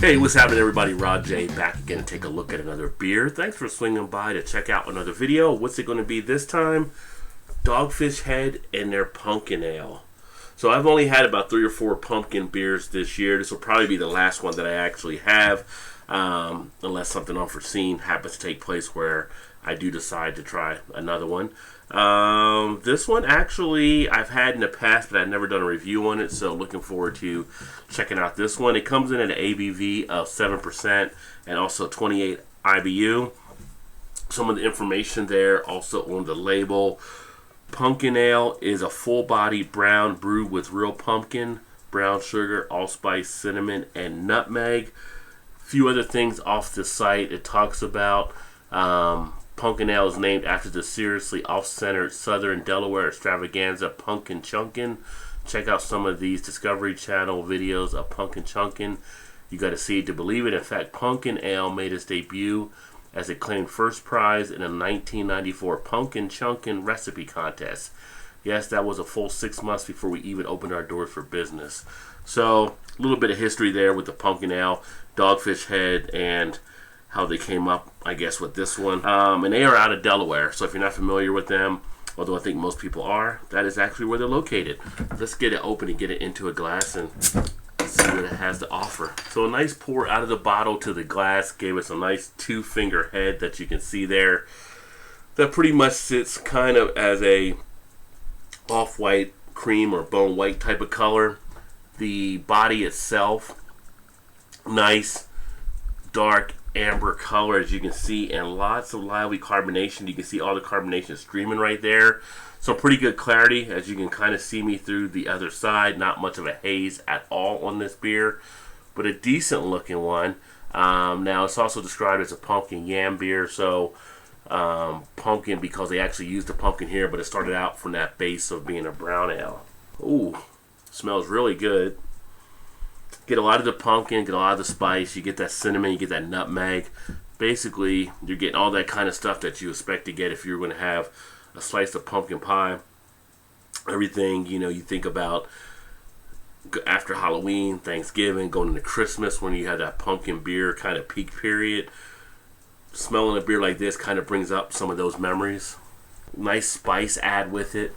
Hey, what's happening, everybody? Rod J back again to take a look at another beer. Thanks for swinging by to check out another video. What's it going to be this time? Dogfish Head and their Punkin Ale. So I've only had about 3 or 4 pumpkin beers this year. This will probably be the last one that I actually have, unless something unforeseen happens to take place where I do decide to try another one. This one actually I've had in the past, but I've never done a review on it, so looking forward to checking out this one. It comes in at an ABV of 7% and also 28 IBU. Some of the information there also on the label. Punkin Ale is a full-body brown brewed with real pumpkin, brown sugar, allspice, cinnamon, and nutmeg. A few other things off the site it talks about. Punkin Ale is named after the seriously off-centered Southern Delaware extravaganza Punkin Chunkin. Check out some of these Discovery Channel videos of Punkin Chunkin. You got to see it to believe it. In fact, Punkin Ale made its debut as it claimed first prize in a 1994 Punkin Chunkin recipe contest. Yes, that was a full 6 months before we even opened our doors for business. So, a little bit of history there with the Punkin Ale, Dogfish Head, and how they came up, I guess, with this one. And they are out of Delaware, so if you're not familiar with them, although I think most people are, that is actually where they're located. Let's get it open and get it into a glass and see what it has to offer. So a nice pour out of the bottle to the glass gave us a nice 2-finger head that you can see there. That pretty much sits kind of as a off-white cream or bone white type of color. The body itself, nice dark amber color, as you can see, and lots of lively carbonation. You can see all the carbonation streaming right there. So pretty good clarity, as you can kind of see me through the other side. Not much of a haze at all on this beer, but a decent looking one. Now it's also described as a pumpkin yam beer, so pumpkin because they actually used the pumpkin here, but it started out from that base of being a brown ale. Ooh, smells really good. Get a lot of the pumpkin, get a lot of the spice, you get that cinnamon, you get that nutmeg. Basically, you're getting all that kind of stuff that you expect to get if you're going to have a slice of pumpkin pie. Everything, you know, you think about after Halloween, Thanksgiving, going into Christmas when you have that pumpkin beer kind of peak period. Smelling a beer like this kind of brings up some of those memories. Nice spice add with it.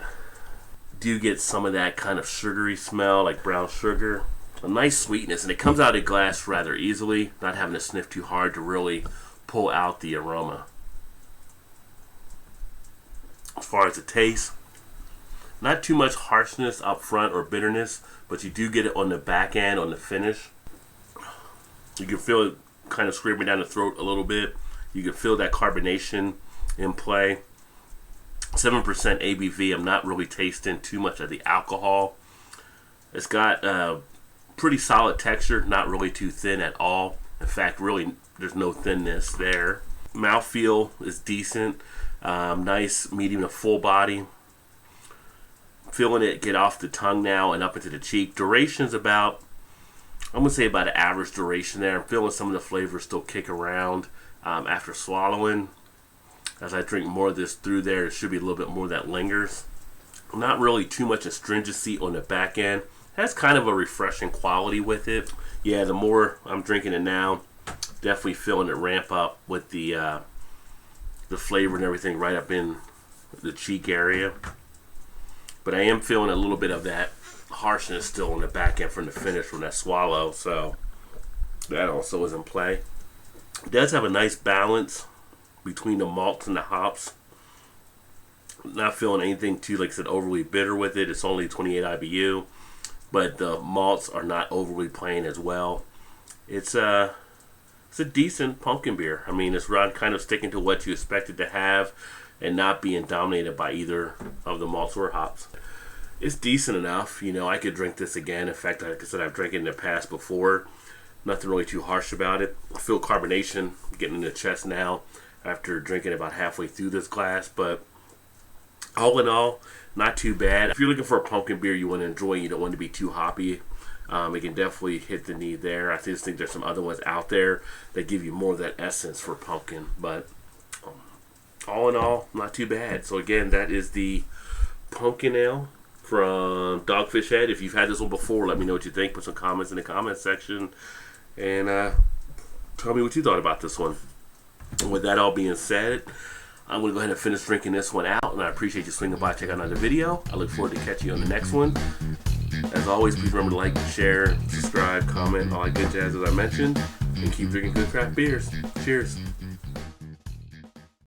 Do get some of that kind of sugary smell, like brown sugar. A nice sweetness, and it comes out of glass rather easily, not having to sniff too hard to really pull out the aroma. As far as the taste, not too much harshness up front or bitterness, but you do get it on the back end, on the finish. You can feel it kind of scraping down the throat a little bit. You can feel that carbonation in play. 7% ABV. I'm not really tasting too much of the alcohol. It's got pretty solid texture, not really too thin at all. In fact, really, there's no thinness there. Mouthfeel is decent. Nice, medium to full body. Feeling it get off the tongue now and up into the cheek. Duration's about, I'm going to say about an average duration there. I'm feeling some of the flavors still kick around after swallowing. As I drink more of this through there should be a little bit more that lingers. Not really too much astringency on the back end. Has kind of a refreshing quality with it. Yeah, the more I'm drinking it now, definitely feeling it ramp up with the flavor and everything right up in the cheek area. But I am feeling a little bit of that harshness still on the back end from the finish from that swallow, so that also is in play. It does have a nice balance between the malts and the hops. Not feeling anything too, like I said, overly bitter with it. It's only 28 IBU. But the malts are not overly plain as well. It's a decent pumpkin beer. I mean, it's kind of sticking to what you expected to have and not being dominated by either of the malts or hops. It's decent enough. You know, I could drink this again. In fact, like I said, I've drank it in the past before. Nothing really too harsh about it. I feel carbonation getting in the chest now after drinking about halfway through this glass. But all in all, not too bad. If you're looking for a pumpkin beer you want to enjoy, you don't want to be too hoppy, it can definitely hit the need there. I just think there's some other ones out there that give you more of that essence for pumpkin. But all in all, not too bad. So again, that is the Punkin Ale from Dogfish Head. If you've had this one before, let me know what you think. Put some comments in the comment section. and tell me what you thought about this one. And with that all being said, I'm going to go ahead and finish drinking this one out, and I appreciate you swinging by, check out another video. I look forward to catching you on the next one. As always, please remember to like, share, subscribe, comment, all that good jazz as I mentioned, and keep drinking good craft beers. Cheers.